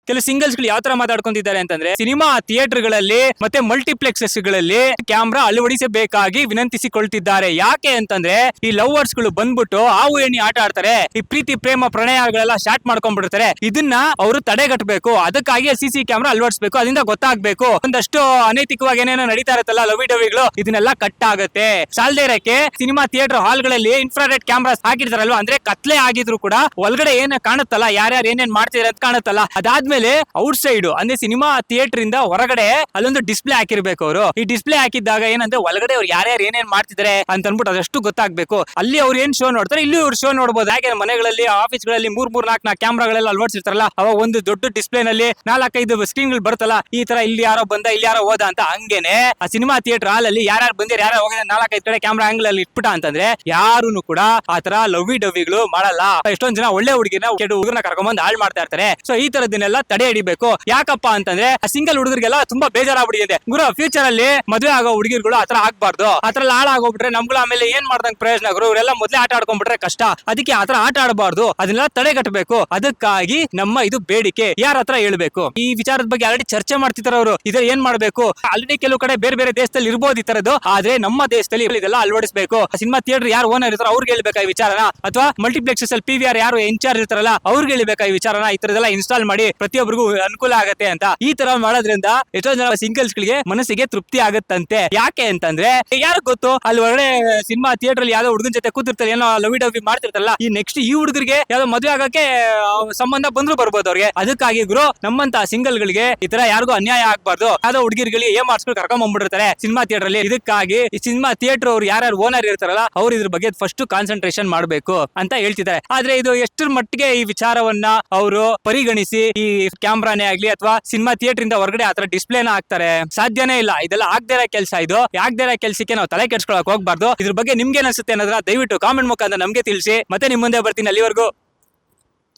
ಕೆಲವು ಸಿಂಗಲ್ಸ್ ಗಳು ಯಾವ ತರ ಮಾತಾಡ್ಕೊಂತಿದ್ದಾರೆ ಅಂತಂದ್ರೆ ಸಿನಿಮಾ ಥಿಯೇಟರ್ ಗಳಲ್ಲಿ ಮತ್ತೆ ಮಲ್ಟಿಪ್ಲೆಕ್ಸಸ್ ಗಳಲ್ಲಿ ಕ್ಯಾಮ್ರಾ ಅಳವಡಿಸಬೇಕಾಗಿ ವಿನಂತಿಸಿಕೊಳ್ತಿದ್ದಾರೆ. ಯಾಕೆ ಅಂತಂದ್ರೆ ಈ ಲವರ್ಸ್ ಗಳು ಬಂದ್ಬಿಟ್ಟು ಹಾವು ಎಣ್ಣಿ ಆಟ ಆಡ್ತಾರೆ, ಈ ಪ್ರೀತಿ ಪ್ರೇಮ ಪ್ರಣಯಗಳೆಲ್ಲ ಸ್ಟಾರ್ಟ್ ಮಾಡ್ಕೊಂಡ್ಬಿಡ್ತಾರೆ. ಇದನ್ನ ಅವರು ತಡೆಗಟ್ಟಬೇಕು. ಅದಕ್ಕಾಗಿ ಸಿಸಿ ಕ್ಯಾಮ್ರಾ ಅಳವಡಿಸಬೇಕು. ಅದರಿಂದ ಗೊತ್ತಾಗ್ಬೇಕು ಒಂದಷ್ಟು ಅನೈತಿಕವಾಗಿ ಏನೇನೋ ನಡೀತಾ ಇರುತ್ತಲ್ಲ ಲವಿ ಡವಿಗಳು, ಇದನ್ನೆಲ್ಲ ಕಟ್ ಆಗುತ್ತೆ. ಸಾಲದೇ ಇರಕ್ಕೆ ಸಿನಿಮಾ ಥಿಯೇಟರ್ ಹಾಲ್ ಗಳಲ್ಲಿ ಇನ್ಫ್ರಾರೆಡ್ ಕ್ಯಾಮ್ರಾಸ್ ಹಾಕಿರ್ತಾರಲ್ವಾ, ಅಂದ್ರೆ ಕತ್ಲೆ ಆಗಿದ್ರು ಕೂಡ ಒಳಗಡೆ ಏನ್ ಕಾಣುತ್ತಲ್ಲ, ಯಾರ್ಯಾರು ಏನೇನ್ ಮಾಡ್ತಿದಾರೆ ಅಂತ ಕಾಣುತ್ತಲ್ಲ. ಅದಾದ್ಮೇಲೆ ಔಟ್ ಸೈಡ್ ಅಂದ್ರೆ ಸಿನಿಮಾ ಥಿಯೇಟರ್ ಇಂದ ಹೊರಗಡೆ ಅಲ್ಲೊಂದು ಡಿಸ್ಪ್ಲೇ ಹಾಕಿರ್ಬೇಕು ಅವರು. ಈ ಡಿಸ್ಪ್ಲೇ ಹಾಕಿದ್ದಾಗ ಏನಂದ್ರೆ ಒಳಗಡೆ ಅವ್ರು ಯಾರ್ಯಾರು ಏನೇನ್ ಮಾಡ್ತಿದ್ದಾರೆ ಅಂತ ಅನ್ಬಿಟ್ಟು ಅದಷ್ಟು ಗೊತ್ತಾಗ್ಬೇಕು. ಅಲ್ಲಿ ಅವ್ರು ಏನ್ ಶೋ ನೋಡ್ತಾರೆ ಇಲ್ಲಿ ಅವ್ರು ಶೋ ನೋಡಬಹುದು. ಹಾಗೆ ಮನೆಗಳಲ್ಲಿ ಆಫೀಸ್ ಗಳಲ್ಲಿ 3-4 ಕ್ಯಾಮ್ರಾಗಳೆಲ್ಲ ಅಳವಡಿಸಿರ್ತಾರಲ್ಲ, ಅವಾಗ ಒಂದು ದೊಡ್ಡ ಡಿಸ್ಪ್ಲೇ ನಲ್ಲಿ 4-5 ಸ್ಕ್ರೀನ್ ಗಳು ಬರುತ್ತಲ್ಲ, ಈ ತರ ಇಲ್ಲಿ ಯಾರೋ ಬಂದ ಇಲ್ಲಿ ಯಾರೋ ಹೋದ ಅಂತ. ಹಂಗೇನೆ ಆ ಸಿನಿಮಾ ಥಿಯೇಟರ್ ಹಾಲ್ ಅಲ್ಲಿ ಯಾರು ಬಂದಿರ ಯಾರು ಹೋಗಿದ 4-5 ಕಡೆ ಕ್ಯಾಮ್ರಾ ಆಂಗಲ್ ಅಲ್ಲಿ ಇಟ್ಬಿಟ್ಟ ಅಂತಂದ್ರೆ ಯಾರು ಕೂಡ ಆತರ ಲವಿ ಡವಿಗಳು ಮಾಡಲ್ಲ. ಎಷ್ಟೊಂದ್ ಜನ ಒಳ್ಳೆ ಹುಡುಗಿನ ಕೆಡು ಹುಡುಗರನ್ನ ಕರ್ಕೊಂಡ್ಬಂದು ಹಾಳು ಮಾಡ್ತಾ ಇರ್ತಾರೆ. ಸೊ ಈ ತರದನ್ನೆಲ್ಲ ತಡೆ ಹಿಡಿಬೇಕು. ಯಾಕಪ್ಪ ಅಂತಂದ್ರೆ ಆ ಸಿಂಗಲ್ ಹುಡುಗರಿಗೆಲ್ಲ ತುಂಬಾ ಬೇಜಾರಾಗ್ಬಿಟ್ಟಿದೆ. ಗುರು ಫ್ಯೂಚರ್ ಅಲ್ಲಿ ಮದುವೆ ಆಗೋ ಹುಡುಗಿರ್ಗಳು ಆತರ ಆಗ್ಬಾರ್ದು. ಆತರ ಹಾಳಾಗೋಗ್ಬಿಟ್ರೆ ನಮ್ಗಳು ಆಮೇಲೆ ಏನ್ ಮಾಡ್ದಂಗ್ ಪ್ರಯೋಜನ ಗುರು. ಇವರೆಲ್ಲ ಮೊದ್ಲೇ ಆಟ ಆಡ್ಕೊಂಡ್ಬಿಟ್ರೆ ಕಷ್ಟ. ಅದಕ್ಕೆ ಆತರ ಆಟ ಆಡಬಾರ್ದು, ಅದನ್ನೆಲ್ಲ ತಡೆಗಟ್ಟಬೇಕು. ಅದಕ್ಕಾಗಿ ನಮ್ಮ ಇದು ಬೇಡಿಕೆ ಯಾರ ಹತ್ರ ಹೇಳ್ಬೇಕು. ಈ ವಿಚಾರದ ಬಗ್ಗೆ ಆಲ್ರೆಡಿ ಚರ್ಚೆ ಮಾಡ್ತಿದ್ದಾರೆ ಅವರು. ಇದ್ರ ಏನ್ ಮಾಡ್ಬೇಕು. ಆಲ್ರೆಡಿ ಕೆಲವು ಕಡೆ ಬೇರೆ ಬೇರೆ ದೇಶದಲ್ಲಿ ಇರ್ಬೋದು ಈ ತರದ್ದು, ಆದ್ರೆ ನಮ್ಮ ದೇಶದಲ್ಲಿ ಇದೆಲ್ಲ ಅಳವಡಿಸಬೇಕು. ಸಿನಿಮಾ ಥಿಯೇಟರ್ ಯಾರು ಓನರ್ ಇರ್ತಾರೋ ಅವ್ರಿಗೆ ಹೇಳ್ಬೇಕಾ ಈ ವಿಚಾರನ, ಅಥವಾ ಮಲ್ಟಿಪ್ಲೆಕ್ಸಸ್ ಅಲ್ಲಿ PVR ಯಾರು ಇನ್ಚಾರ್ಜ್ ಇರ್ತಾರಲ್ಲ ಅವ್ರಿಗೆ ಹೇಳ್ಬೇಕಾ ಈ ವಿಚಾರನ. ಈ ತರದೆಲ್ಲ ಇನ್ಸ್ಟಾಲ್ ಮಾಡಿ ಪ್ರತಿಯೊಬ್ಬರಿಗೂ ಅನುಕೂಲ ಆಗತ್ತೆ ಅಂತ. ಈ ತರ ಮಾಡೋದ್ರಿಂದ ಎಷ್ಟೋ ಜನ ಸಿಂಗಲ್ಸ್ ಗಳಿಗೆ ಮನಸ್ಸಿಗೆ ತೃಪ್ತಿ ಆಗತ್ತಂತೆ. ಯಾಕೆ ಅಂತಂದ್ರೆ ಯಾರು ಗೊತ್ತು, ಅಲ್ಲಿ ಹೊರಗಡೆ ಸಿನಿಮಾ ಥಿಯೇಟರ್ ಅಲ್ಲಿ ಯಾವ್ದೋ ಹುಡುಗನ ಜೊತೆ ಕೂತಿರ್ತಾರೆ, ಏನೋ ಲವಿ ಡವಿ ಮಾಡ್ತಿರ್ತಾರಲ್ಲ, ಈ ನೆಕ್ಸ್ಟ್ ಈ ಹುಡುಗರಿಗೆ ಯಾವ್ದೋ ಮದುವೆ ಆಗಕ್ಕೆ ಸಂಬಂಧ ಬಂದ್ರು ಬರ್ಬೋದು ಅವ್ರಿಗೆ. ಅದಕ್ಕಾಗಿ ಗುರು ನಮ್ಮಂತ ಸಿಂಗಲ್ ಗಳಿಗೆ ಈ ತರ ಯಾರಿಗೂ ಅನ್ಯಾಯ ಆಗ್ಬಾರ್ದು. ಯಾವ್ದೋ ಹುಡುಗಿರ್ಗಳಿಗೆ ಏನ್ ಮಾಡಿಸ್ಕೊಂಡು ಕರ್ಕೊಂಡ್ ಬಂದ್ಬಿಡ್ತಾರೆ ಸಿನಿಮಾ ಥಿಯೇಟರ್ ಅಲ್ಲಿ. ಇದಕ್ಕಾಗಿ ಈ ಸಿನಿಮಾ ಥಿಯೇಟರ್ ಅವ್ರು ಯಾರು ಓನರ್ ಇರ್ತಾರಲ್ಲ ಅವ್ರು ಇದ್ರ ಬಗ್ಗೆ ಫಸ್ಟ್ ಕಾನ್ಸಂಟ್ರೇಷನ್ ಮಾಡ್ಬೇಕು ಅಂತ ಹೇಳ್ತಿದ್ದಾರೆ. ಆದ್ರೆ ಇದು ಎಷ್ಟರ ಮಟ್ಟಿಗೆ ಈ ವಿಚಾರವನ್ನ ಅವರು ಪರಿಗಣಿಸಿ ಈ ಕ್ಯಾಮ್ರಾನೇ ಆಗ್ಲಿ ಅಥವಾ ಸಿನಿಮಾ ಥಿಯೇಟರ್ ಇಂದ ಹೊರಗಡೆ ಆತರ ಡಿಸ್ಪ್ಲೇನ ಹಾಕ್ತಾರೆ, ಸಾಧ್ಯನೇ ಇಲ್ಲ. ಇದೆಲ್ಲ ಆಗದೇ ಇರೋ ಕೆಲಸ. ಇದು ಆಗದೇ ಇರೋ ಕೆಲಸಕ್ಕೆ ನಾವು ತಲೆ ಕೆಡ್ಸ್ಕೊಳಕ್ ಹೋಗ್ಬಾರ್ದು. ಇದ್ರ ಬಗ್ಗೆ ನಿಮ್ಗೆ ಅನ್ಸುತ್ತೆ ಅನ್ನೋದ್ರ ದಯವಿಟ್ಟು ಕಾಮೆಂಟ್ ಮುಖಾಂತರ ನಮ್ಗೆ ತಿಳಿಸಿ. ಮತ್ತೆ ನಿಮ್ ಮುಂದೆ ಬರ್ತೀನಿ. ಅಲ್ಲಿವರೆಗೂ